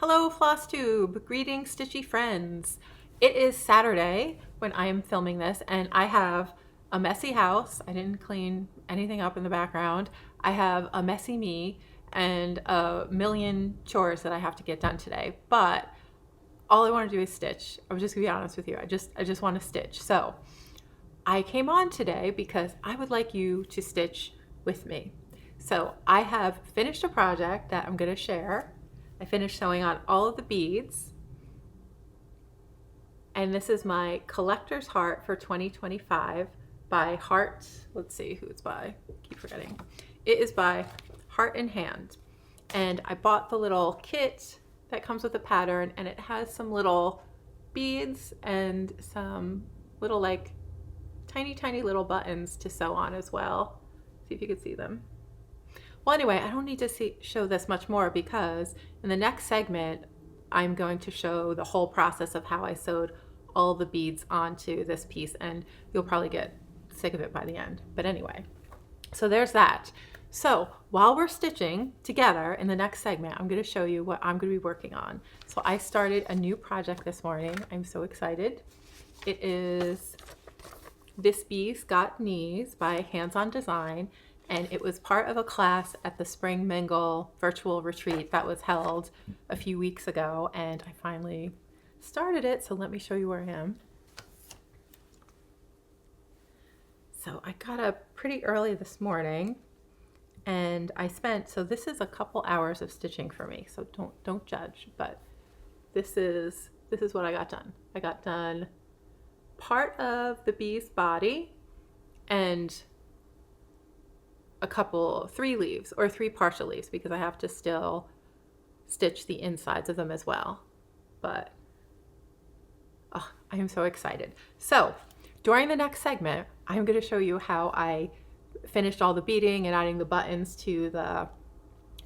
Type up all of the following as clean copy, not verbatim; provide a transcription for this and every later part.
Hello, Flosstube! Greetings, Stitchy Friends! It is Saturday when I am filming this, and I have a messy house. I didn't clean anything up in the background. I have a messy me and a million chores that I have to get done today. But all I want to do is stitch. I'm just gonna be honest with you. I just want to stitch. So I came on today because I would like you to stitch with me. So I have finished a project that I'm gonna share. I finished sewing on all of the beads, and this is my collector's heart for 2025 by Heart. Let's see who it's by. Keep forgetting. It is by Heart in Hand, and I bought the little kit that comes with the pattern, and it has some little beads and some little like tiny little buttons to sew on as well. See if you can see them. Well, anyway, I don't need to show this much more because in the next segment, I'm going to show the whole process of how I sewed all the beads onto this piece, and you'll probably get sick of it by the end. But anyway, so there's that. So while we're stitching together in the next segment, I'm going to show you what I'm going to be working on. So I started a new project this morning. I'm so excited. It is This Bee's Got Knees by Hands On Design. And it was part of a class at the Spring Mingle virtual retreat that was held a few weeks ago, and I finally started it, so let me show you where I am. So I got up pretty early this morning, and so this is a couple hours of stitching for me, so don't judge, but this is what I got done. I got done part of the bee's body and three leaves or three partial leaves because I have to still stitch the insides of them as well. But I am so excited. So during the next segment, I'm going to show you how I finished all the beading and adding the buttons to the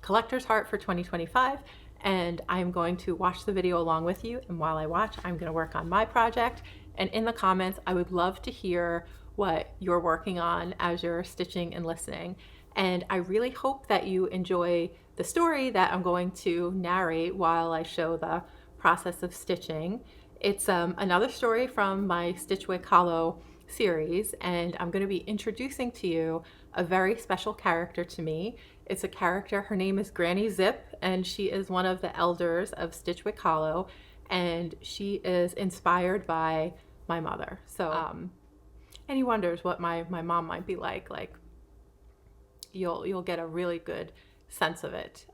collector's heart for 2025. And I'm going to watch the video along with you. And while I watch, I'm going to work on my project. And in the comments, I would love to hear what you're working on as you're stitching and listening. And I really hope that you enjoy the story that I'm going to narrate while I show the process of stitching. It's another story from my Stitchwick Hollow series, and I'm going to be introducing to you a very special character to me. It's a character, her name is Granny Zip, and she is one of the elders of Stitchwick Hollow, and she is inspired by my mother. So and he wonders what my mom might be like you'll get a really good sense of it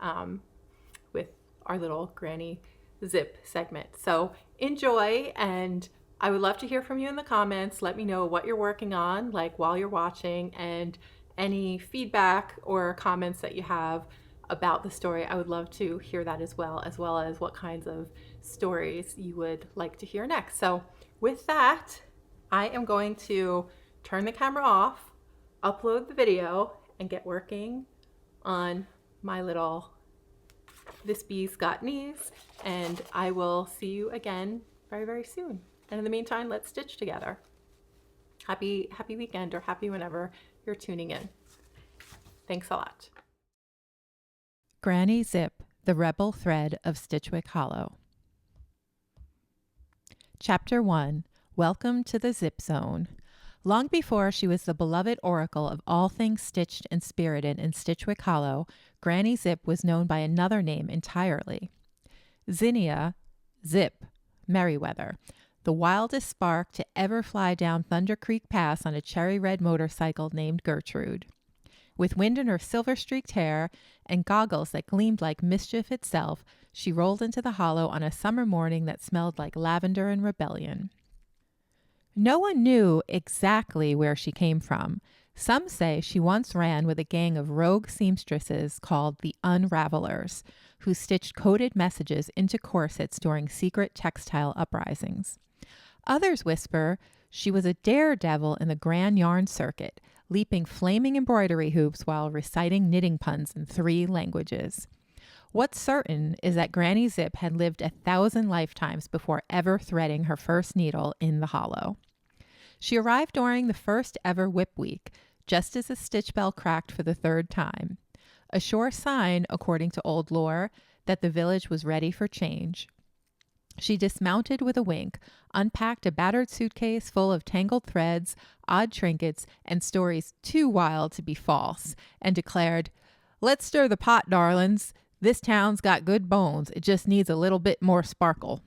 with our little Granny Zip segment. So enjoy, and I would love to hear from you in the comments. Let me know what you're working on like while you're watching, and any feedback or comments that you have about the story. I would love to hear that as well as what kinds of stories you would like to hear next. So with that, I am going to turn the camera off, upload the video, and get working on my little This Bee's Got Knees, and I will see you again very soon. And in the meantime, let's stitch together. Happy weekend, or happy whenever you're tuning in. Thanks a lot. Granny Zip, the Rebel Thread of Stitchwick Hollow. Chapter 1. Welcome to the Zip Zone. Long before she was the beloved oracle of all things stitched and spirited in Stitchwick Hollow, Granny Zip was known by another name entirely. Zinnia Zip Merriweather, the wildest spark to ever fly down Thunder Creek Pass on a cherry-red motorcycle named Gertrude. With wind in her silver-streaked hair and goggles that gleamed like mischief itself, she rolled into the hollow on a summer morning that smelled like lavender and rebellion. No one knew exactly where she came from. Some say she once ran with a gang of rogue seamstresses called the Unravelers, who stitched coded messages into corsets during secret textile uprisings. Others whisper she was a daredevil in the grand yarn circuit, leaping flaming embroidery hoops while reciting knitting puns in 3 languages. What's certain is that Granny Zip had lived 1,000 lifetimes before ever threading her first needle in the hollow. She arrived during the first ever Whip Week, just as the stitch bell cracked for the 3rd time. A sure sign, according to old lore, that the village was ready for change. She dismounted with a wink, unpacked a battered suitcase full of tangled threads, odd trinkets, and stories too wild to be false, and declared, "Let's stir the pot, darlings. This town's got good bones. It just needs a little bit more sparkle."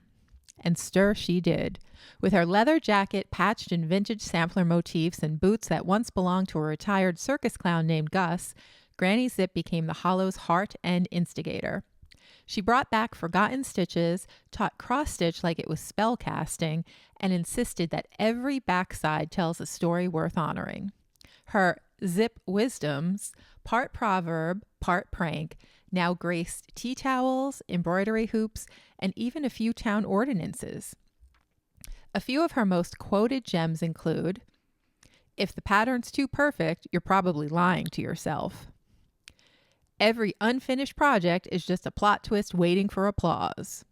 And stir she did. With her leather jacket patched in vintage sampler motifs and boots that once belonged to a retired circus clown named Gus, Granny Zip became the Hollow's heart and instigator. She brought back forgotten stitches, taught cross-stitch like it was spell casting, and insisted that every backside tells a story worth honoring. Her zip wisdoms, part proverb, part prank, now graced tea towels, embroidery hoops, and even a few town ordinances. A few of her most quoted gems include, "If the pattern's too perfect, you're probably lying to yourself." "Every unfinished project is just a plot twist waiting for applause."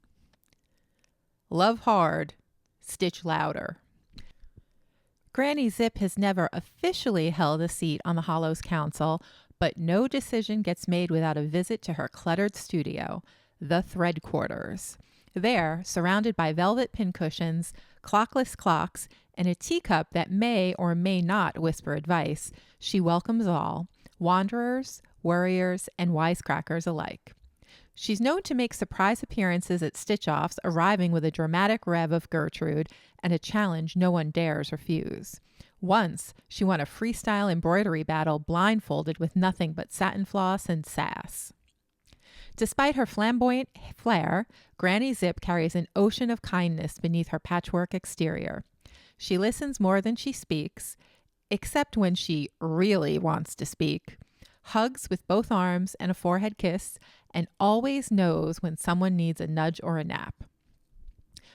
"Love hard, stitch louder." Granny Zip has never officially held a seat on the Hollow's Council, but no decision gets made without a visit to her cluttered studio, the Thread Quarters. There, surrounded by velvet pincushions, clockless clocks, and a teacup that may or may not whisper advice, she welcomes all, wanderers, worriers, and wisecrackers alike. She's known to make surprise appearances at stitch-offs, arriving with a dramatic rev of Gertrude and a challenge no one dares refuse. Once, she won a freestyle embroidery battle blindfolded with nothing but satin floss and sass. Despite her flamboyant flair, Granny Zip carries an ocean of kindness beneath her patchwork exterior. She listens more than she speaks, except when she really wants to speak, hugs with both arms and a forehead kiss, and always knows when someone needs a nudge or a nap.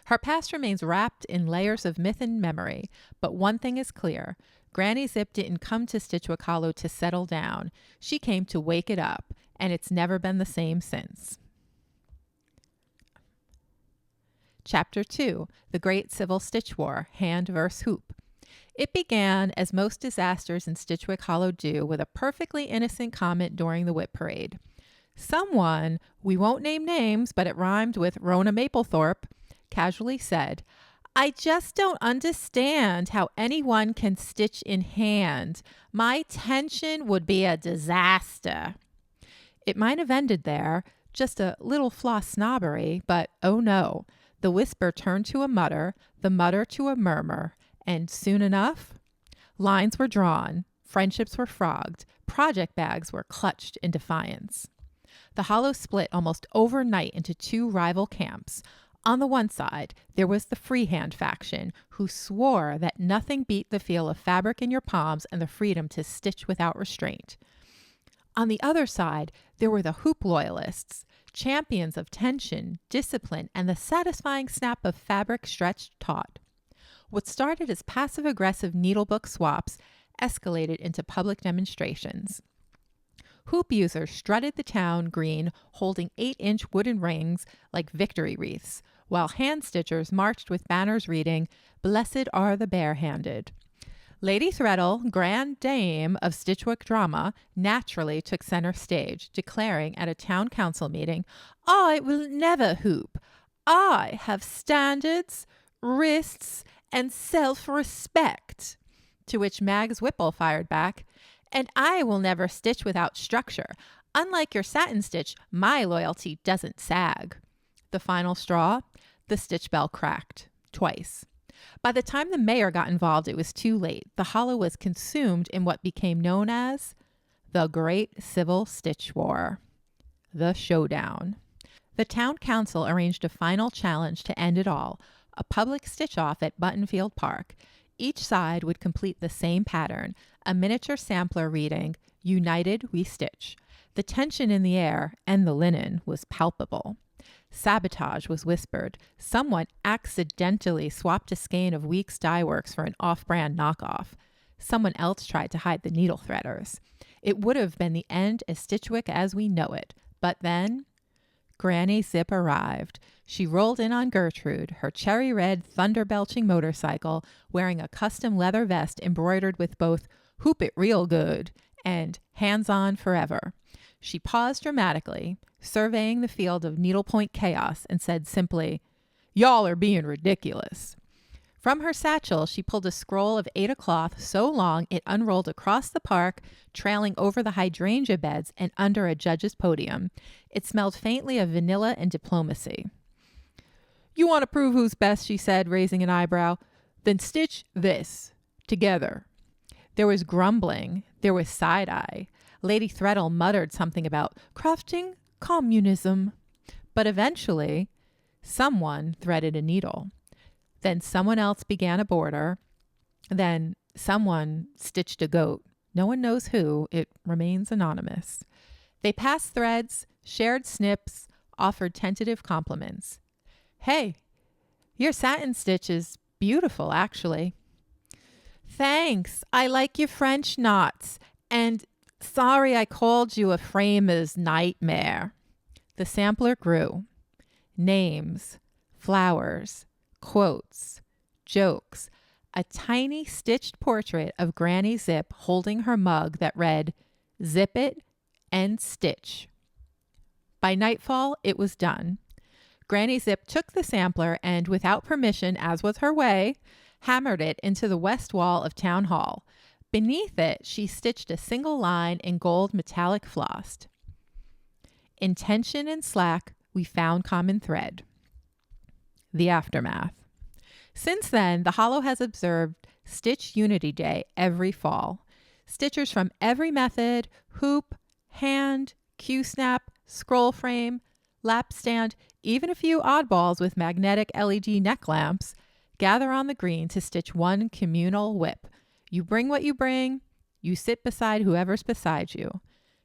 Her past remains wrapped in layers of myth and memory, but one thing is clear. Granny Zip didn't come to Stitchwick Hollow to settle down. She came to wake it up, and it's never been the same since. Chapter 2, The Great Civil Stitch War, Hand vs. Hoop. It began, as most disasters in Stitchwick Hollow do, with a perfectly innocent comment during the whip parade. Someone, we won't name names, but it rhymed with Rona Maplethorpe, casually said, "I just don't understand how anyone can stitch in hand. My tension would be a disaster." It might have ended there, just a little floss snobbery, but oh no. The whisper turned to a mutter, the mutter to a murmur, and soon enough, lines were drawn, friendships were frogged, project bags were clutched in defiance. The Hollow split almost overnight into two rival camps. On the one side, there was the freehand faction, who swore that nothing beat the feel of fabric in your palms and the freedom to stitch without restraint. On the other side, there were the hoop loyalists, champions of tension, discipline, and the satisfying snap of fabric stretched taut. What started as passive-aggressive needlebook swaps escalated into public demonstrations. Hoop users strutted the town green, holding 8-inch wooden rings like victory wreaths, while hand stitchers marched with banners reading, "Blessed are the barehanded." Lady Threadle, Grand Dame of Stitchwick drama, naturally took center stage, declaring at a town council meeting, "I will never hoop. I have standards, wrists, and self-respect." To which Mags Whipple fired back, "And I will never stitch without structure. Unlike your satin stitch, my loyalty doesn't sag." The final straw, the stitch bell cracked, twice. By the time the mayor got involved, it was too late. The Hollow was consumed in what became known as the Great Civil Stitch War, the showdown. The town council arranged a final challenge to end it all, a public stitch-off at Buttonfield Park. Each side would complete the same pattern, a miniature sampler reading, "United we stitch." The tension in the air and the linen was palpable. Sabotage was whispered. Someone accidentally swapped a skein of Weeks Dye Works for an off-brand knockoff. Someone else tried to hide the needle threaders. It would have been the end of Stitchwick as we know it. But then, Granny Zip arrived. She rolled in on Gertrude, her cherry-red, thunder-belching motorcycle, wearing a custom leather vest embroidered with both "Hoop it real good" and "Hands on forever." She paused dramatically, surveying the field of needlepoint chaos, and said simply, "Y'all are being ridiculous." From her satchel, she pulled a scroll of Ada cloth so long it unrolled across the park, trailing over the hydrangea beds and under a judge's podium. It smelled faintly of vanilla and diplomacy. "You want to prove who's best," she said, raising an eyebrow. "Then stitch this together." There was grumbling. There was side-eye. Lady Threadle muttered something about crafting communism. But eventually, someone threaded a needle. Then someone else began a border. Then someone stitched a goat. No one knows who. It remains anonymous. They passed threads, shared snips, offered tentative compliments. "Hey, your satin stitch is beautiful, actually." "Thanks. I like your French knots. And sorry I called you a framer's nightmare." The sampler grew. Names, flowers, quotes, jokes, a tiny stitched portrait of Granny Zip holding her mug that read, "Zip it and stitch." By nightfall, it was done. Granny Zip took the sampler and, without permission, as was her way, hammered it into the west wall of Town Hall. Beneath it, she stitched a single line in gold metallic floss. "In tension and slack, we found common thread." The aftermath. Since then, the Hollow has observed Stitch Unity Day every fall. Stitchers from every method, hoop, hand, Q-snap, scroll frame, lap stand, even a few oddballs with magnetic LED neck lamps, gather on the green to stitch one communal whip. You bring what you bring, you sit beside whoever's beside you,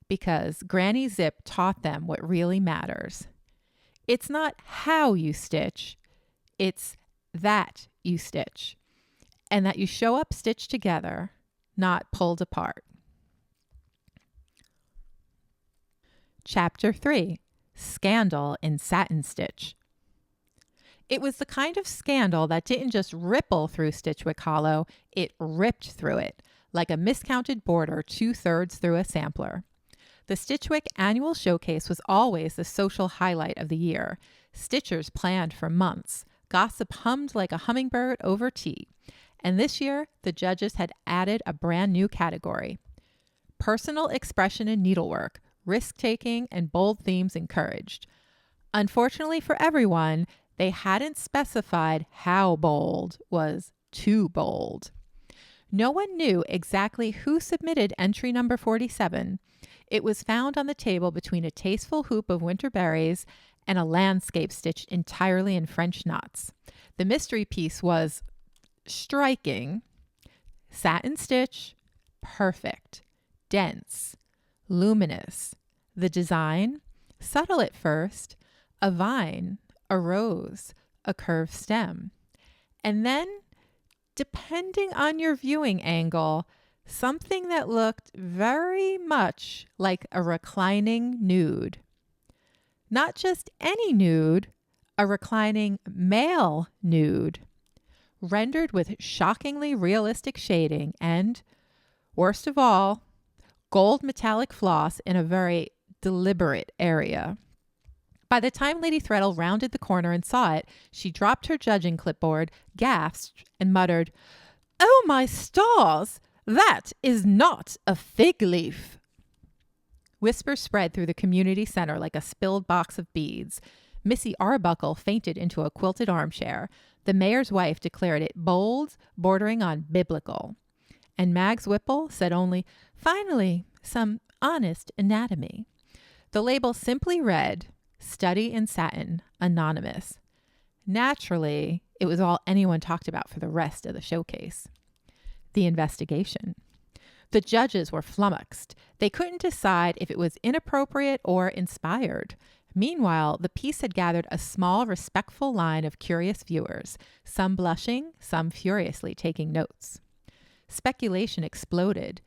because Granny Zip taught them what really matters. It's not how you stitch, it's that you stitch, and that you show up stitched together, not pulled apart. Chapter 3. Scandal in Satin Stitch. It was the kind of scandal that didn't just ripple through Stitchwick Hollow, it ripped through it, like a miscounted border 2/3 through a sampler. The Stitchwick annual showcase was always the social highlight of the year. Stitchers planned for months. Gossip hummed like a hummingbird over tea. And this year, the judges had added a brand new category. Personal expression in needlework, risk-taking, and bold themes encouraged. Unfortunately for everyone, they hadn't specified how bold was too bold. No one knew exactly who submitted entry number 47. It was found on the table between a tasteful hoop of winter berries and a landscape stitched entirely in French knots. The mystery piece was striking. Satin stitch, perfect, dense, luminous. The design, subtle at first, a vine, a rose, a curved stem. And then, depending on your viewing angle, something that looked very much like a reclining nude. Not just any nude, a reclining male nude, rendered with shockingly realistic shading and, worst of all, gold metallic floss in a very deliberate area. By the time Lady Threadle rounded the corner and saw it, she dropped her judging clipboard, gasped, and muttered, "Oh my stars! That is not a fig leaf." Whispers spread through the community center like a spilled box of beads. Missy Arbuckle fainted into a quilted armchair. The mayor's wife declared it bold, bordering on biblical. And Mags Whipple said only, "Finally, some honest anatomy." The label simply read, "Study in Satin, Anonymous." Naturally, it was all anyone talked about for the rest of the showcase. The investigation. The judges were flummoxed. They couldn't decide if it was inappropriate or inspired. Meanwhile, the piece had gathered a small, respectful line of curious viewers, some blushing, some furiously taking notes. Speculation exploded.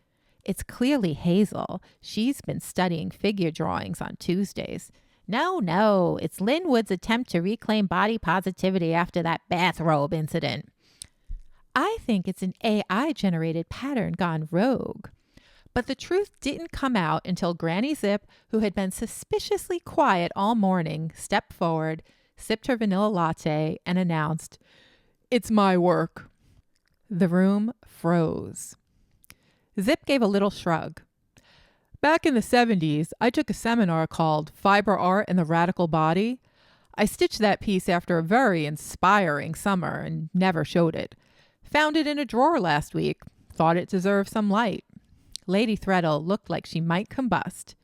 "It's clearly Hazel. She's been studying figure drawings on Tuesdays." No, it's Lynn Wood's attempt to reclaim body positivity after that bathrobe incident." "I think it's an AI-generated pattern gone rogue." But the truth didn't come out until Granny Zip, who had been suspiciously quiet all morning, stepped forward, sipped her vanilla latte, and announced, "It's my work." The room froze. Zip gave a little shrug. "Back in the 70s, I took a seminar called Fiber Art and the Radical Body. I stitched that piece after a very inspiring summer and never showed it. Found it in a drawer last week. Thought it deserved some light." Lady Threadle looked like she might combust.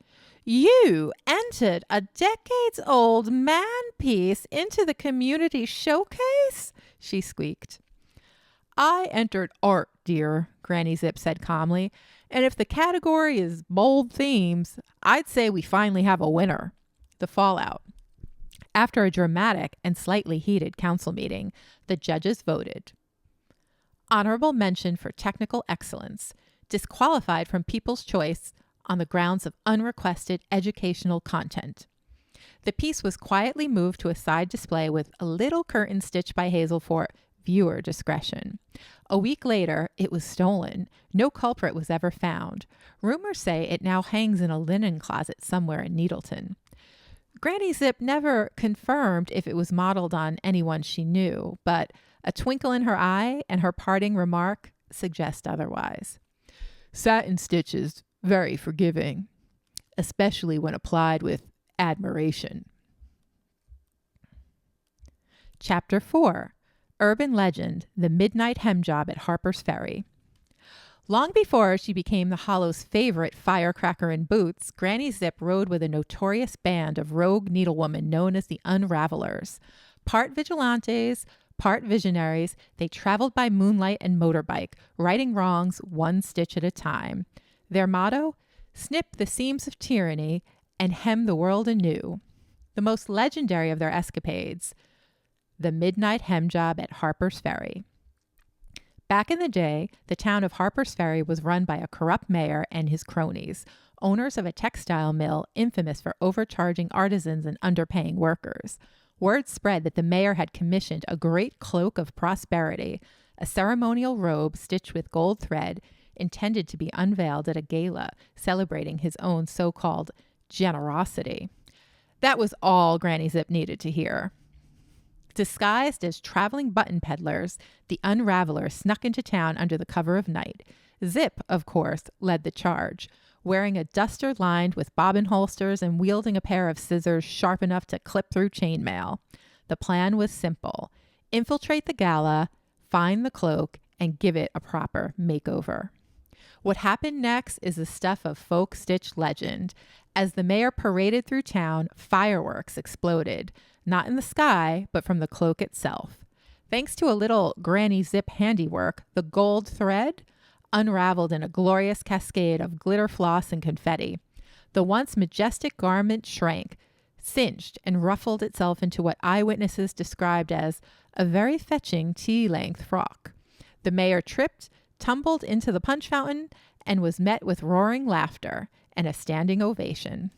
"You entered a decades-old man piece into the community showcase?" she squeaked. "I entered art, dear," Granny Zip said calmly, "and if the category is bold themes, I'd say we finally have a winner." The fallout. After a dramatic and slightly heated council meeting, the judges voted. Honorable mention for technical excellence, disqualified from People's Choice on the grounds of unrequested educational content. The piece was quietly moved to a side display with a little curtain stitched by Hazel for viewer discretion. A week later, it was stolen. No culprit was ever found. Rumors say it now hangs in a linen closet somewhere in Needleton. Granny Zip never confirmed if it was modeled on anyone she knew, but a twinkle in her eye and her parting remark suggest otherwise. "Satin Stitch is very forgiving, especially when applied with admiration." Chapter 4. Urban Legend, The Midnight Hemjob at Harper's Ferry. Long before she became the Hollow's favorite firecracker in boots, Granny Zip rode with a notorious band of rogue needlewomen known as the Unravelers. Part vigilantes, part visionaries, they traveled by moonlight and motorbike, righting wrongs one stitch at a time. Their motto? Snip the seams of tyranny and hem the world anew. The most legendary of their escapades, the Midnight Hemjob at Harper's Ferry. Back in the day, the town of Harper's Ferry was run by a corrupt mayor and his cronies, owners of a textile mill infamous for overcharging artisans and underpaying workers. Word spread that the mayor had commissioned a great cloak of prosperity, a ceremonial robe stitched with gold thread, intended to be unveiled at a gala celebrating his own so-called generosity. That was all Granny Zip needed to hear. Disguised as traveling button peddlers, the Unravelers snuck into town under the cover of night. Zip, of course, led the charge, wearing a duster lined with bobbin holsters and wielding a pair of scissors sharp enough to clip through chainmail. The plan was simple: infiltrate the gala, find the cloak, and give it a proper makeover. What happened next is the stuff of folk stitch legend. As the mayor paraded through town, fireworks exploded, not in the sky, but from the cloak itself. Thanks to a little Granny Zip handiwork, the gold thread unraveled in a glorious cascade of glitter floss and confetti. The once majestic garment shrank, cinched, and ruffled itself into what eyewitnesses described as a very fetching tea-length frock. The mayor tripped, tumbled into the punch fountain, and was met with roaring laughter and a standing ovation.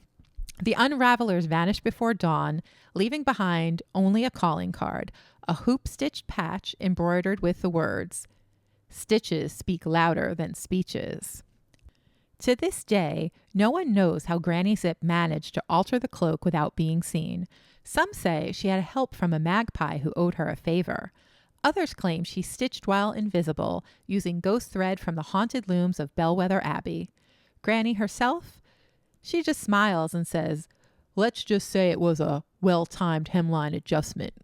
The Unravelers vanished before dawn, leaving behind only a calling card, a hoop-stitched patch embroidered with the words, "Stitches speak louder than speeches." To this day, no one knows how Granny Zip managed to alter the cloak without being seen. Some say she had help from a magpie who owed her a favor. Others claim she stitched while invisible, using ghost thread from the haunted looms of Bellwether Abbey. Granny herself? She just smiles and says, "Let's just say it was a well-timed hemline adjustment."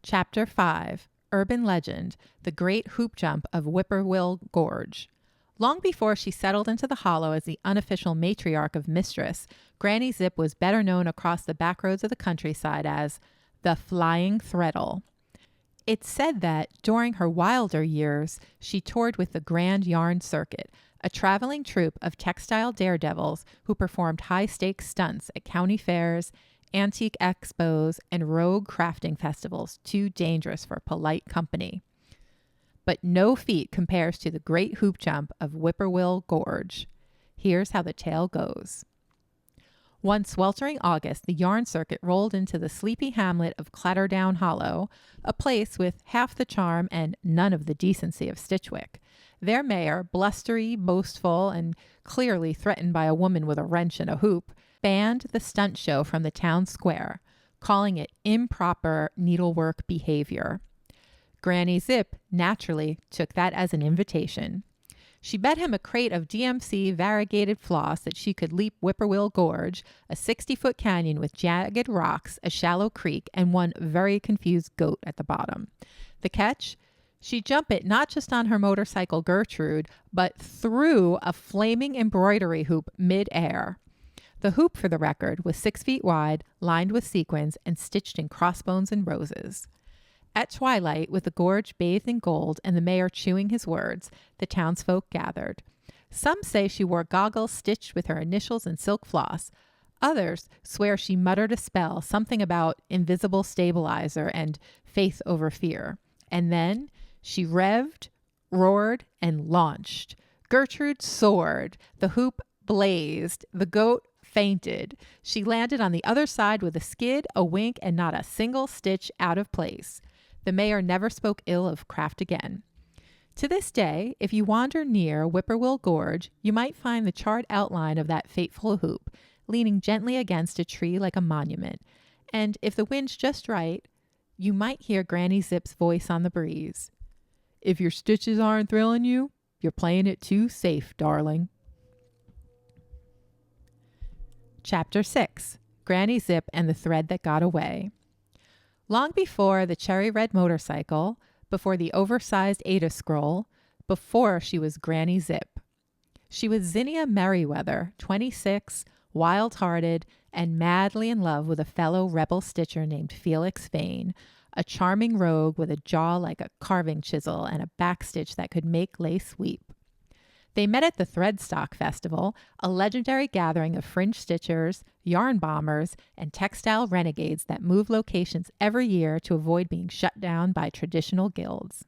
Chapter 5. Urban Legend, The Great Hoop Jump of Whipoorwill Gorge. Long before she settled into the Hollow as the unofficial matriarch of Mistress, Granny Zip was better known across the backroads of the countryside as the Flying Threadle. It's said that during her wilder years, she toured with the Grand Yarn Circuit, a traveling troupe of textile daredevils who performed high-stakes stunts at county fairs, antique expos, and rogue crafting festivals too dangerous for polite company. But no feat compares to the great hoop jump of Whipoorwill Gorge. Here's how the tale goes. One sweltering August, the yarn circuit rolled into the sleepy hamlet of Clatterdown Hollow, a place with half the charm and none of the decency of Stitchwick. Their mayor, blustery, boastful, and clearly threatened by a woman with a wrench and a hoop, banned the stunt show from the town square, calling it improper needlework behavior. Granny Zip naturally took that as an invitation. She bet him a crate of DMC variegated floss that she could leap Whipoorwill Gorge, a 60-foot canyon with jagged rocks, a shallow creek, and one very confused goat at the bottom. The catch? She'd jump it not just on her motorcycle Gertrude, but through a flaming embroidery hoop mid-air. The hoop, for the record, was 6 feet wide, lined with sequins, and stitched in crossbones and roses. At twilight, with the gorge bathed in gold and the mayor chewing his words, the townsfolk gathered. Some say she wore goggles stitched with her initials in silk floss. Others swear she muttered a spell, something about invisible stabilizer and faith over fear. And then she revved, roared, and launched. Gertrude soared. The hoop blazed. The goat fainted. She landed on the other side with a skid, a wink, and not a single stitch out of place. The mayor never spoke ill of craft again. To this day, if you wander near Whipoorwill Gorge, you might find the charred outline of that fateful hoop, leaning gently against a tree like a monument. And if the wind's just right, you might hear Granny Zip's voice on the breeze. If your stitches aren't thrilling you, you're playing it too safe, darling. Chapter 6. Granny Zip and the Thread That Got Away. Long before the cherry red motorcycle, before the oversized Ada scroll, before she was Granny Zip. She was Zinnia Merriweather, 26, wild-hearted, and madly in love with a fellow rebel stitcher named Felix Vane, a charming rogue with a jaw like a carving chisel and a backstitch that could make lace weep. They met at the Threadstock Festival, a legendary gathering of fringe stitchers, yarn bombers, and textile renegades that move locations every year to avoid being shut down by traditional guilds.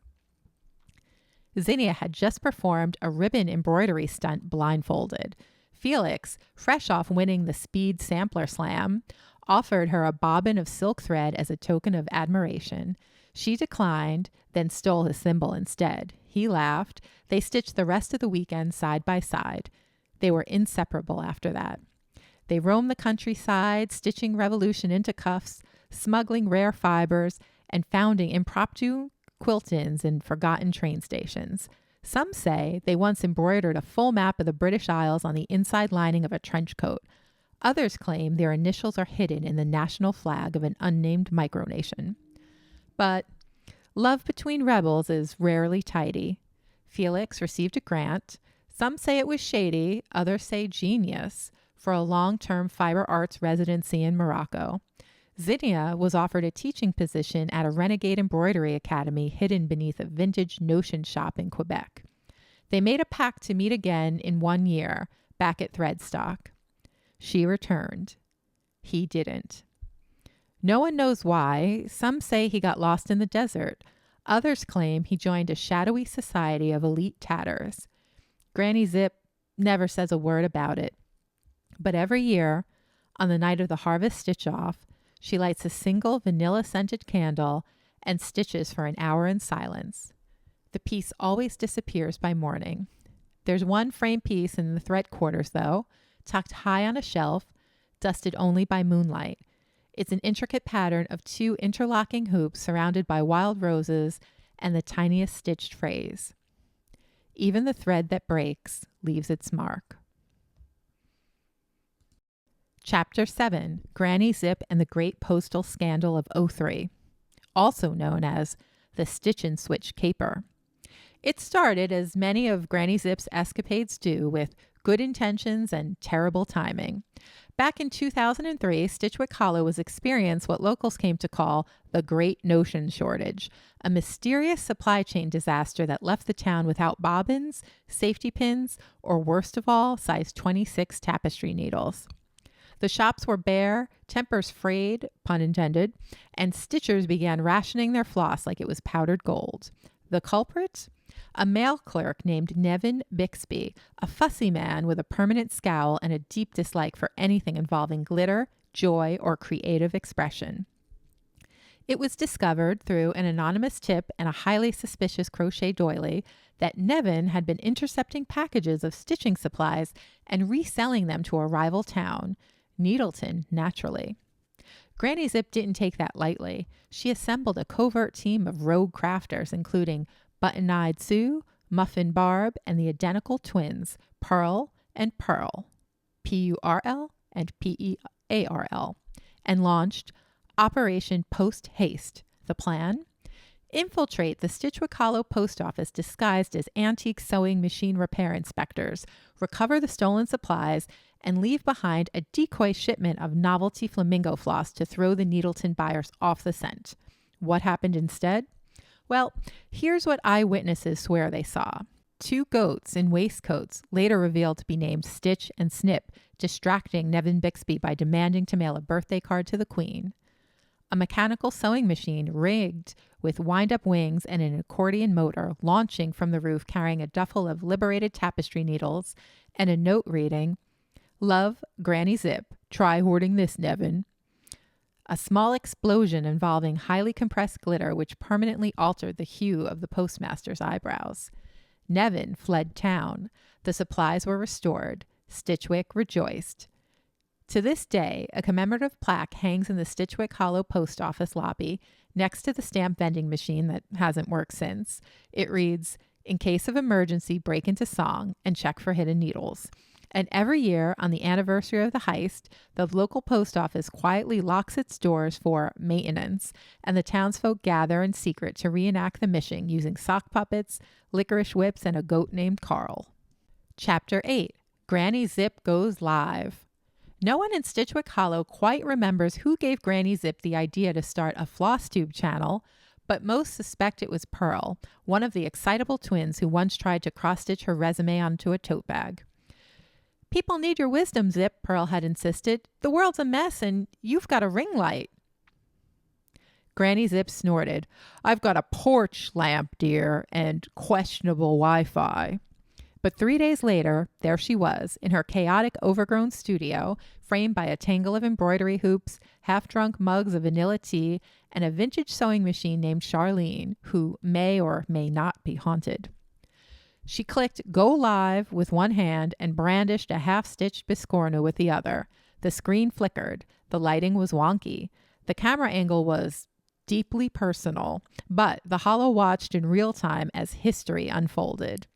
Zinnia had just performed a ribbon embroidery stunt blindfolded. Felix, fresh off winning the Speed Sampler Slam, offered her a bobbin of silk thread as a token of admiration. She declined, then stole his thimble instead. He laughed. They stitched the rest of the weekend side by side. They were inseparable after that. They roamed the countryside, stitching revolution into cuffs, smuggling rare fibers, and founding impromptu quilt-ins in forgotten train stations. Some say they once embroidered a full map of the British Isles on the inside lining of a trench coat. Others claim their initials are hidden in the national flag of an unnamed micronation. But love between rebels is rarely tidy. Felix received a grant. Some say it was shady, others say genius, for a long-term fiber arts residency in Morocco. Zinnia was offered a teaching position at a renegade embroidery academy hidden beneath a vintage notion shop in Quebec. They made a pact to meet again in 1 year, back at Threadstock. She returned. He didn't. No one knows why. Some say he got lost in the desert. Others claim he joined a shadowy society of elite tatters. Granny Zip never says a word about it. But every year, on the night of the harvest stitch-off, she lights a single vanilla-scented candle and stitches for an hour in silence. The piece always disappears by morning. There's one frame piece in the thread quarters, though, tucked high on a shelf, dusted only by moonlight. It's an intricate pattern of 2 interlocking hoops surrounded by wild roses and the tiniest stitched phrase. Even the thread that breaks leaves its mark. Chapter 7. Granny Zip and the Great Postal Scandal of '03, also known as the Stitch and Switch Caper. It started, as many of Granny Zip's escapades do, with good intentions and terrible timing. Back in 2003, Stitchwick Hollow was experiencing what locals came to call the Great Notion Shortage, a mysterious supply chain disaster that left the town without bobbins, safety pins, or worst of all, size 26 tapestry needles. The shops were bare, tempers frayed, pun intended, and stitchers began rationing their floss like it was powdered gold. The culprit? A mail clerk named Nevin Bixby, a fussy man with a permanent scowl and a deep dislike for anything involving glitter, joy, or creative expression. It was discovered through an anonymous tip and a highly suspicious crochet doily that Nevin had been intercepting packages of stitching supplies and reselling them to a rival town, Needleton, naturally. Granny Zip didn't take that lightly. She assembled a covert team of rogue crafters, including Button-Eyed Sue, Muffin Barb, and the identical twins, Pearl and Pearl, P-U-R-L and P-E-A-R-L, and launched Operation Post Haste. The plan? Infiltrate the Stitchwick Hollow post office disguised as antique sewing machine repair inspectors, recover the stolen supplies, and leave behind a decoy shipment of novelty flamingo floss to throw the Needleton buyers off the scent. What happened instead? Well, here's what eyewitnesses swear they saw. 2 goats in waistcoats, later revealed to be named Stitch and Snip, distracting Nevin Bixby by demanding to mail a birthday card to the Queen. A mechanical sewing machine rigged with wind-up wings and an accordion motor launching from the roof carrying a duffel of liberated tapestry needles and a note reading, "Love, Granny Zip. Try hoarding this, Nevin." A small explosion involving highly compressed glitter which permanently altered the hue of the postmaster's eyebrows. Nevin fled town. The supplies were restored. Stitchwick rejoiced. To this day, a commemorative plaque hangs in the Stitchwick Hollow post office lobby next to the stamp vending machine that hasn't worked since. It reads, "In case of emergency, break into song and check for hidden needles." And every year, on the anniversary of the heist, the local post office quietly locks its doors for maintenance, and the townsfolk gather in secret to reenact the mission using sock puppets, licorice whips, and a goat named Carl. Chapter 8. Granny Zip Goes Live. No one in Stitchwick Hollow quite remembers who gave Granny Zip the idea to start a Flosstube channel, but most suspect it was Pearl, one of the excitable twins who once tried to cross-stitch her resume onto a tote bag. "People need your wisdom, Zip," Pearl had insisted. "The world's a mess and you've got a ring light." Granny Zip snorted. "I've got a porch lamp, dear, and questionable Wi-Fi." But 3 days later, there she was, in her chaotic, overgrown studio, framed by a tangle of embroidery hoops, half-drunk mugs of vanilla tea, and a vintage sewing machine named Charlene, who may or may not be haunted. She clicked "Go Live" with one hand and brandished a half-stitched biscornu with the other. The screen flickered. The lighting was wonky. The camera angle was deeply personal, but the Hollow watched in real time as history unfolded.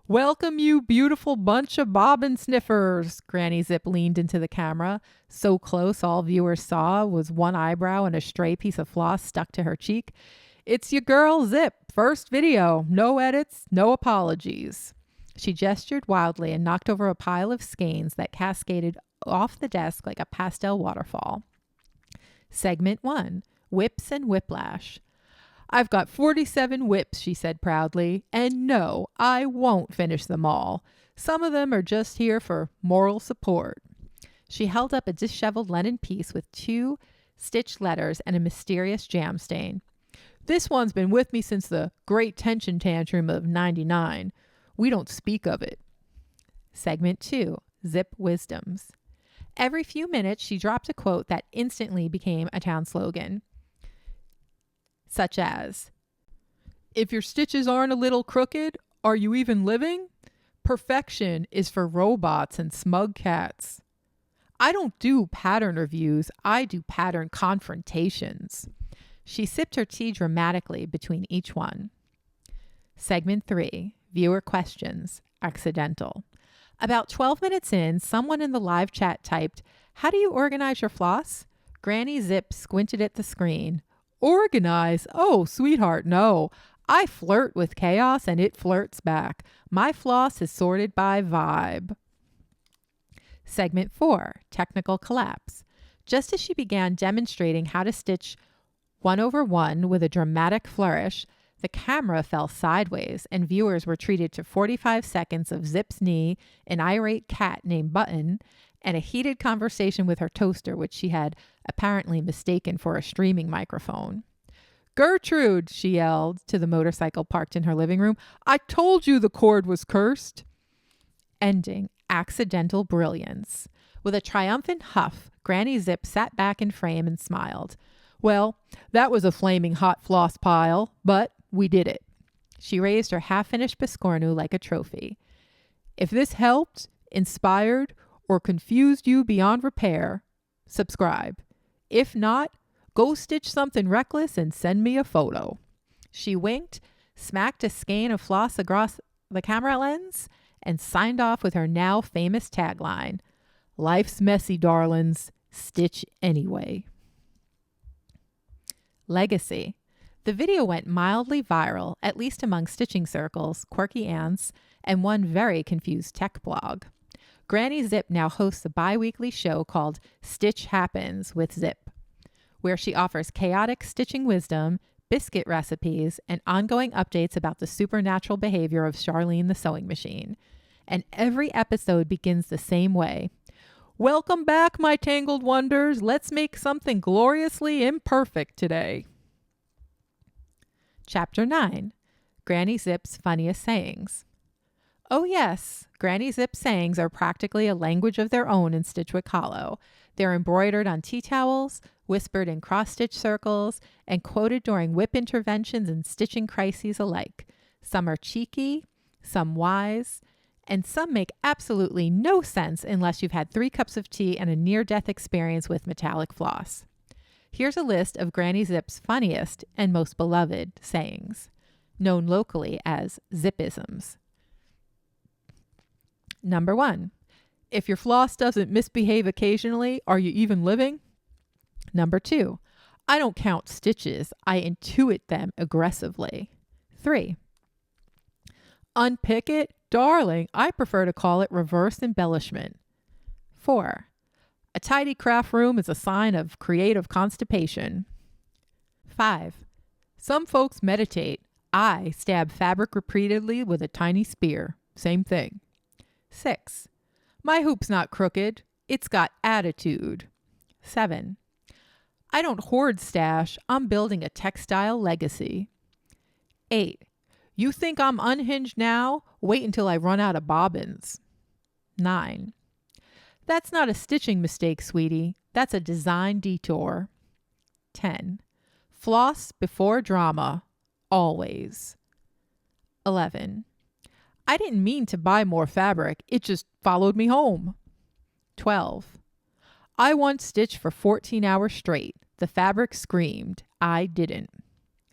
"Welcome, you beautiful bunch of bobbin sniffers." Granny Zip leaned into the camera. So close all viewers saw was one eyebrow and a stray piece of floss stuck to her cheek. "It's your girl Zip. First video. No edits, no apologies." She gestured wildly and knocked over a pile of skeins that cascaded off the desk like a pastel waterfall. Segment 1. Whips and Whiplash. "I've got 47 whips," she said proudly, "and no, I won't finish them all. Some of them are just here for moral support." She held up a disheveled linen piece with 2 stitched letters and a mysterious jam stain. "This one's been with me since the Great Tension Tantrum of '99. We don't speak of it." Segment 2. Zip Wisdoms. Every few minutes, she dropped a quote that instantly became a town slogan, such as, "If your stitches aren't a little crooked, are you even living? Perfection is for robots and smug cats. I don't do pattern reviews, I do pattern confrontations." She sipped her tea dramatically between each one. Segment 3. Viewer Questions. Accidental. About 12 minutes in, someone in the live chat typed, "How do you organize your floss?" Granny Zip squinted at the screen. "Organize? Oh, sweetheart, no. I flirt with chaos and it flirts back. My floss is sorted by vibe." Segment 4. Technical Collapse. Just as she began demonstrating how to stitch 1/1 with a dramatic flourish, the camera fell sideways and viewers were treated to 45 seconds of Zip's knee, an irate cat named Button, and a heated conversation with her toaster, which she had apparently mistaken for a streaming microphone. "Gertrude," she yelled to the motorcycle parked in her living room, "I told you the cord was cursed." Ending. Accidental brilliance. With a triumphant huff, Granny Zip sat back in frame and smiled. Well, that was a flaming hot floss pile, but we did it. She raised her half-finished biscornu like a trophy. If this helped, inspired, or confused you beyond repair, subscribe. If not, go stitch something reckless and send me a photo. She winked, smacked a skein of floss across the camera lens, and signed off with her now famous tagline, "Life's messy, darlings. Stitch anyway." Legacy. The video went mildly viral, at least among stitching circles, quirky aunts, and one very confused tech blog. Granny Zip now hosts a bi-weekly show called Stitch Happens with Zip, where she offers chaotic stitching wisdom, biscuit recipes, and ongoing updates about the supernatural behavior of Charlene the sewing machine. And every episode begins the same way. "Welcome back, my tangled wonders. Let's make something gloriously imperfect today." Chapter 9. Granny Zip's Funniest Sayings. Oh yes, Granny Zip's sayings are practically a language of their own in Stitchwick Hollow. They're embroidered on tea towels, whispered in cross-stitch circles, and quoted during whip interventions and stitching crises alike. Some are cheeky, some wise, and some make absolutely no sense unless you've had 3 cups of tea and a near-death experience with metallic floss. Here's a list of Granny Zip's funniest and most beloved sayings, known locally as Zipisms. Number 1. If your floss doesn't misbehave occasionally, are you even living? Number 2. I don't count stitches. I intuit them aggressively. 3. Unpick it? Darling, I prefer to call it reverse embellishment. 4. A tidy craft room is a sign of creative constipation. 5. Some folks meditate. I stab fabric repeatedly with a tiny spear. Same thing. 6. My hoop's not crooked. It's got attitude. 7. I don't hoard stash. I'm building a textile legacy. 8. You think I'm unhinged now? Wait until I run out of bobbins. 9. That's not a stitching mistake, sweetie. That's a design detour. 10. Floss before drama. Always. 11. I didn't mean to buy more fabric. It just followed me home. 12. I once stitched for 14 hours straight. The fabric screamed. I didn't.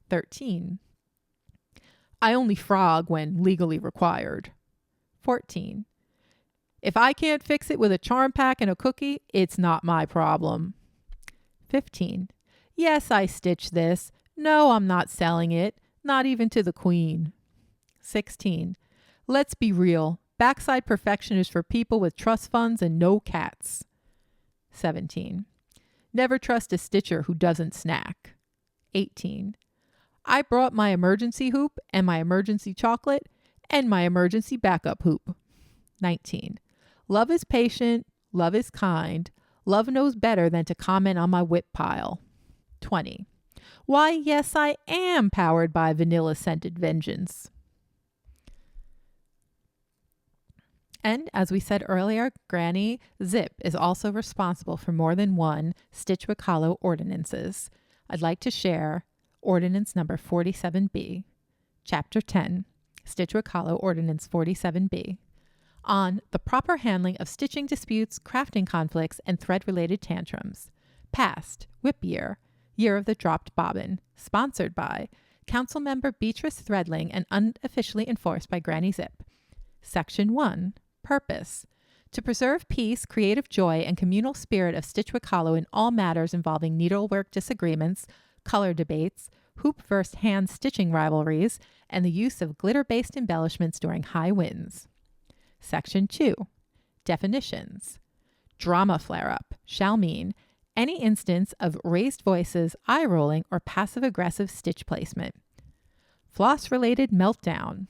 13. I only frog when legally required. 14. If I can't fix it with a charm pack and a cookie, it's not my problem. 15. Yes, I stitched this. No, I'm not selling it. Not even to the queen. 16. Let's be real. Backside perfection is for people with trust funds and no cats. 17. Never trust a stitcher who doesn't snack. 18. I brought my emergency hoop and my emergency chocolate and my emergency backup hoop. 19. Love is patient. Love is kind. Love knows better than to comment on my whip pile. 20. Why, yes, I am powered by vanilla-scented vengeance. And as we said earlier, Granny Zip is also responsible for more than one Stitchwick Hollow ordinances. I'd like to share Ordinance number 47B, Chapter 10, Stitchwick Hollow Ordinance 47B, on the proper handling of stitching disputes, crafting conflicts, and thread-related tantrums. Passed, Whip Year, Year of the Dropped Bobbin, sponsored by Councilmember Beatrice Threadling and unofficially enforced by Granny Zip. Section 1. Purpose: to preserve peace, creative joy, and communal spirit of Stitchwick Hollow in all matters involving needlework disagreements, color debates, hoop versus hand stitching rivalries, and the use of glitter-based embellishments during high winds. Section 2. Definitions: drama flare-up shall mean any instance of raised voices, eye-rolling, or passive-aggressive stitch placement. Floss-related meltdown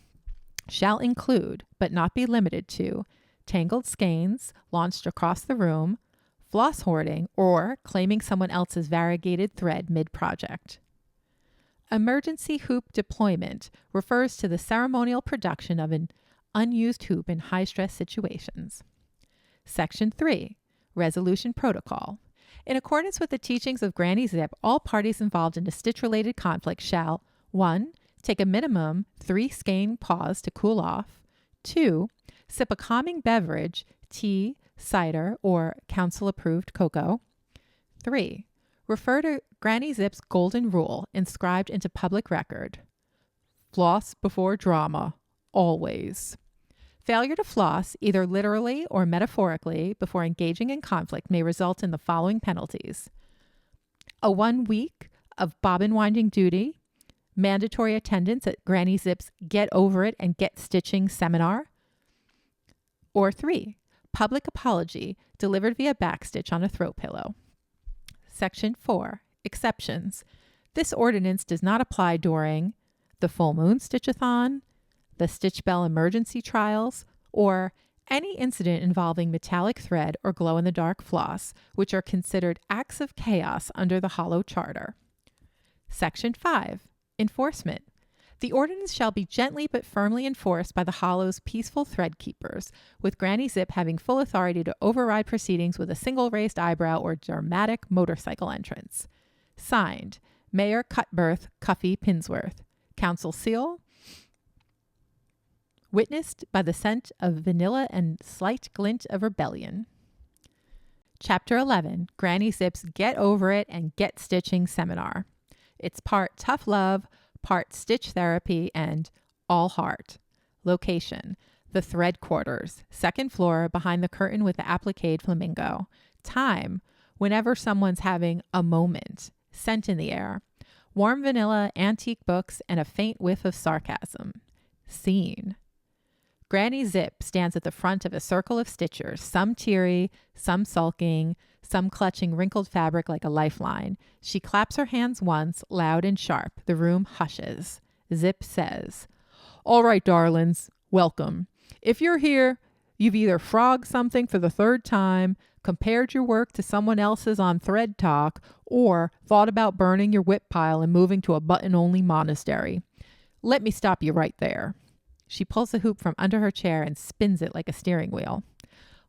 shall include, but not be limited to, tangled skeins launched across the room, floss hoarding, or claiming someone else's variegated thread mid-project. Emergency hoop deployment refers to the ceremonial production of an unused hoop in high-stress situations. Section 3. Resolution Protocol. In accordance with the teachings of Granny Zip, all parties involved in a stitch-related conflict shall 1. Take a minimum 3 skein pause to cool off. 2. Sip a calming beverage, tea, cider, or council-approved cocoa. 3. Refer to Granny Zip's golden rule inscribed into public record. Floss before drama, always. Failure to floss, either literally or metaphorically, before engaging in conflict may result in the following penalties. A 1 week of bobbin winding duty, mandatory attendance at Granny Zip's Get Over It and Get Stitching seminar. Or 3, public apology delivered via backstitch on a throat pillow. Section 4, exceptions. This ordinance does not apply during the full moon stitchathon, the Stitch Bell emergency trials, or any incident involving metallic thread or glow-in-the-dark floss, which are considered acts of chaos under the Hollow Charter. Section 5, enforcement. The ordinance shall be gently but firmly enforced by the Hollow's peaceful thread keepers, with Granny Zip having full authority to override proceedings with a single raised eyebrow or dramatic motorcycle entrance. Signed, Mayor Cutbirth Cuffy Pinsworth. Council seal, witnessed by the scent of vanilla and slight glint of rebellion. Chapter 11, Granny Zip's Get Over It and Get Stitching seminar. It's part tough love, part stitch therapy, and all heart. Location, the thread quarters, 2nd floor behind the curtain with the applique flamingo. Time, whenever someone's having a moment. Scent in the air, warm vanilla, antique books, and a faint whiff of sarcasm. Scene. Granny Zip stands at the front of a circle of stitchers, some teary, some sulking, some clutching wrinkled fabric like a lifeline. She claps her hands once, loud and sharp. The room hushes. Zip says, "All right, darlings, welcome. If you're here, you've either frogged something for the 3rd time, compared your work to someone else's on Thread Talk, or thought about burning your whip pile and moving to a button-only monastery. Let me stop you right there." She pulls a hoop from under her chair and spins it like a steering wheel.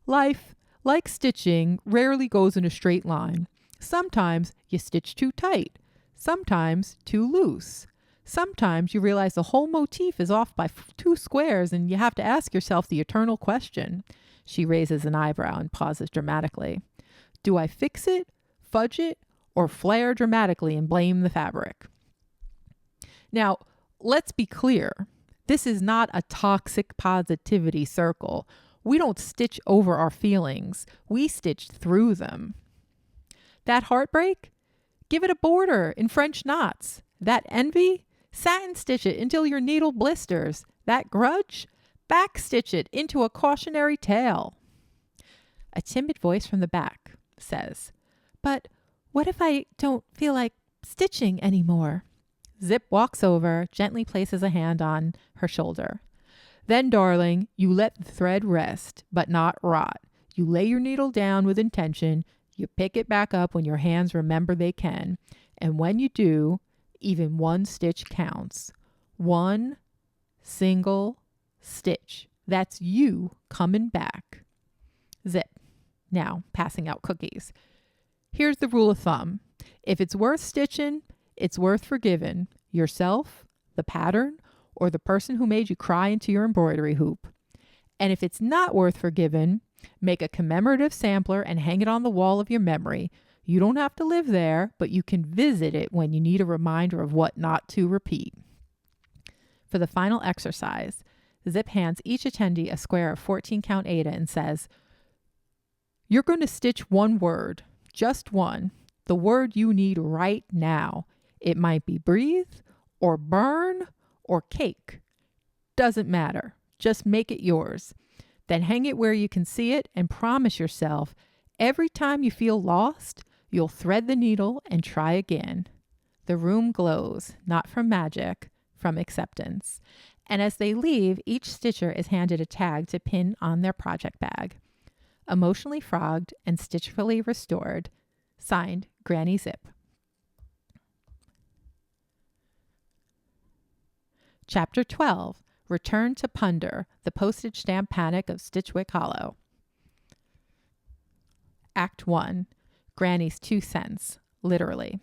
Life, like stitching, rarely goes in a straight line. Sometimes you stitch too tight, sometimes too loose. Sometimes you realize the whole motif is off by 2 squares and you have to ask yourself the eternal question. She raises an eyebrow and pauses dramatically. Do I fix it, fudge it, or flare dramatically and blame the fabric? Now, let's be clear. This is not a toxic positivity circle. We don't stitch over our feelings. We stitch through them. That heartbreak? Give it a border in French knots. That envy? Satin stitch it until your needle blisters. That grudge? Backstitch it into a cautionary tale. A timid voice from the back says, "But what if I don't feel like stitching anymore?" Zip walks over, gently places a hand on her shoulder. "Then, darling, you let the thread rest, but not rot. You lay your needle down with intention. You pick it back up when your hands remember they can. And when you do, even 1 stitch counts. 1 single stitch. That's you coming back." Zip, now passing out cookies. "Here's the rule of thumb. If it's worth stitching, it's worth forgiving yourself, the pattern, or the person who made you cry into your embroidery hoop. And if it's not worth forgiving, make a commemorative sampler and hang it on the wall of your memory. You don't have to live there, but you can visit it when you need a reminder of what not to repeat." For the final exercise, Zip hands each attendee a square of 14 count Aida and says, "You're going to stitch 1 word, just 1, the word you need right now. It might be breathe, or burn, or cake. Doesn't matter. Just make it yours. Then hang it where you can see it and promise yourself every time you feel lost, you'll thread the needle and try again." The room glows, not from magic, from acceptance. And as they leave, each stitcher is handed a tag to pin on their project bag. Emotionally frogged and stitchfully restored. Signed, Granny Zip. Chapter 12, Return to Punder, the postage stamp panic of Stitchwick Hollow. Act 1, Granny's 2 cents, literally.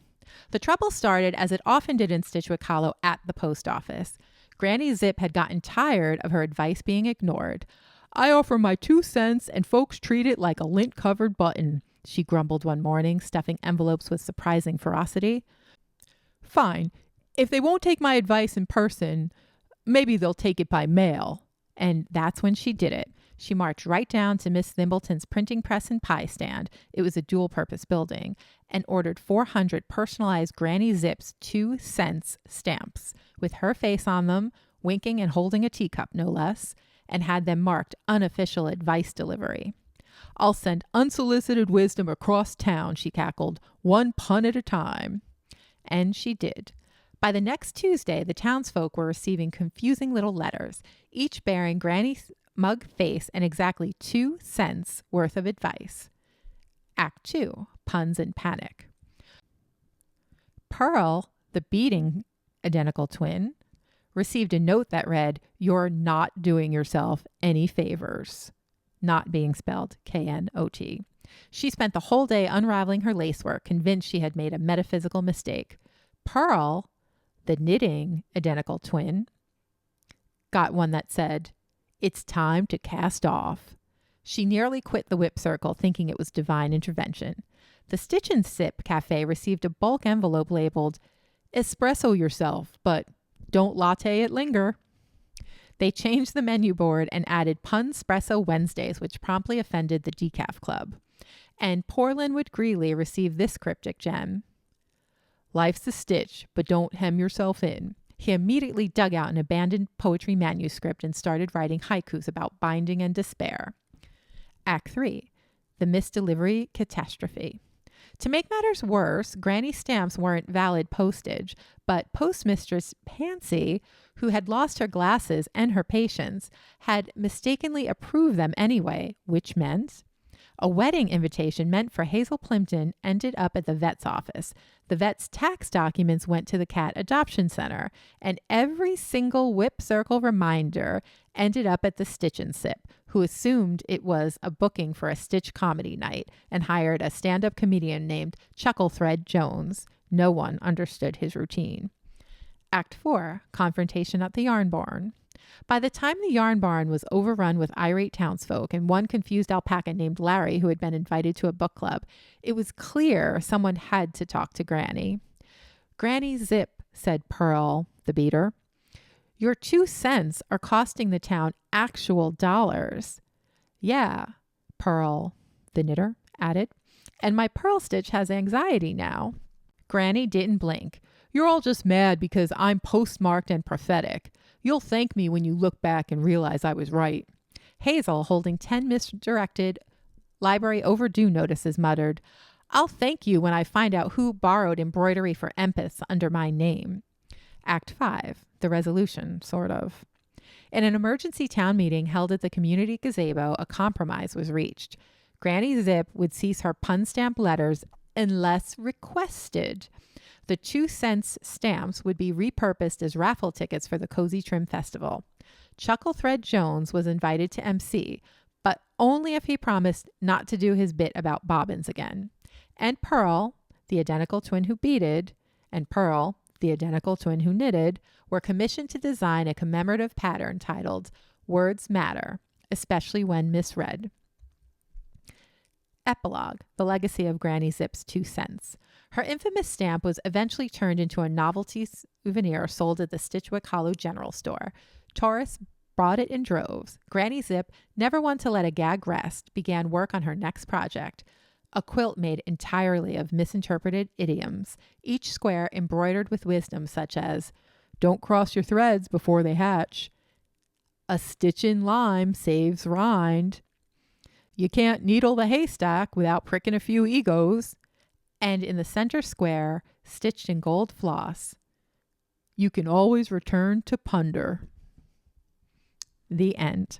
The trouble started, as it often did in Stitchwick Hollow, at the post office. Granny Zip had gotten tired of her advice being ignored. "I offer my 2 cents and folks treat it like a lint-covered button," she grumbled one morning, stuffing envelopes with surprising ferocity. "Fine. If they won't take my advice in person, maybe they'll take it by mail." And that's when she did it. She marched right down to Miss Thimbleton's printing press and pie stand, it was a dual-purpose building, and ordered 400 personalized Granny Zip's 2 cents stamps, with her face on them, winking and holding a teacup, no less, and had them marked unofficial advice delivery. "I'll send unsolicited wisdom across town," she cackled, "one pun at a time." And she did. By the next Tuesday, the townsfolk were receiving confusing little letters, each bearing Granny's mug face and exactly 2 cents worth of advice. Act 2, Puns and Panic. Pearl, the beading identical twin, received a note that read, "You're not doing yourself any favors." Not being spelled Knot. She spent the whole day unraveling her lacework, convinced she had made a metaphysical mistake. Pearl, the knitting identical twin, got one that said, "It's time to cast off." She nearly quit the whip circle, thinking it was divine intervention. The Stitch and Sip Cafe received a bulk envelope labeled, "Espresso yourself, but don't latte it linger." They changed the menu board and added Punspresso Wednesdays, which promptly offended the Decaf Club. And poor Linwood Greeley received this cryptic gem: "Life's a stitch, but don't hem yourself in." He immediately dug out an abandoned poetry manuscript and started writing haikus about binding and despair. Act 3, the misdelivery catastrophe. To make matters worse, Granny's stamps weren't valid postage, but postmistress Pansy, who had lost her glasses and her patience, had mistakenly approved them anyway, which meant a wedding invitation meant for Hazel Plimpton ended up at the vet's office. The vet's tax documents went to the cat adoption center, and every single whip circle reminder ended up at the Stitch and Sip, who assumed it was a booking for a Stitch comedy night and hired a stand-up comedian named Chucklethread Jones. No one understood his routine. Act 4, confrontation at the yarn barn. By the time the yarn barn was overrun with irate townsfolk and one confused alpaca named Larry who had been invited to a book club, it was clear someone had to talk to Granny. "Granny Zip," said Pearl, the beater, "your 2 cents are costing the town actual dollars." "Yeah," Pearl, the knitter, added, "and my Pearl Stitch has anxiety now." Granny didn't blink. "You're all just mad because I'm postmarked and prophetic. You'll thank me when you look back and realize I was right." Hazel, holding 10 misdirected library overdue notices, muttered, "I'll thank you when I find out who borrowed embroidery for empaths under my name." Act 5, the resolution, sort of. In an emergency town meeting held at the community gazebo, a compromise was reached. Granny Zip would cease her pun stamp letters unless requested. The 2 cents stamps would be repurposed as raffle tickets for the Cozy Trim Festival. Chucklethread Jones was invited to MC, but only if he promised not to do his bit about bobbins again. And Pearl, the identical twin who beaded, and Pearl, the identical twin who knitted, were commissioned to design a commemorative pattern titled "Words Matter," especially when misread. Epilogue, the legacy of Granny Zip's 2 cents. Her infamous stamp was eventually turned into a novelty souvenir sold at the Stitchwick Hollow General Store. Tourists bought it in droves. Granny Zip, never one to let a gag rest, began work on her next project, a quilt made entirely of misinterpreted idioms, each square embroidered with wisdom such as, "Don't cross your threads before they hatch," "A stitch in lime saves rind," "You can't needle the haystack without pricking a few egos," and in the center square, stitched in gold floss, "You can always return to Punder." The end.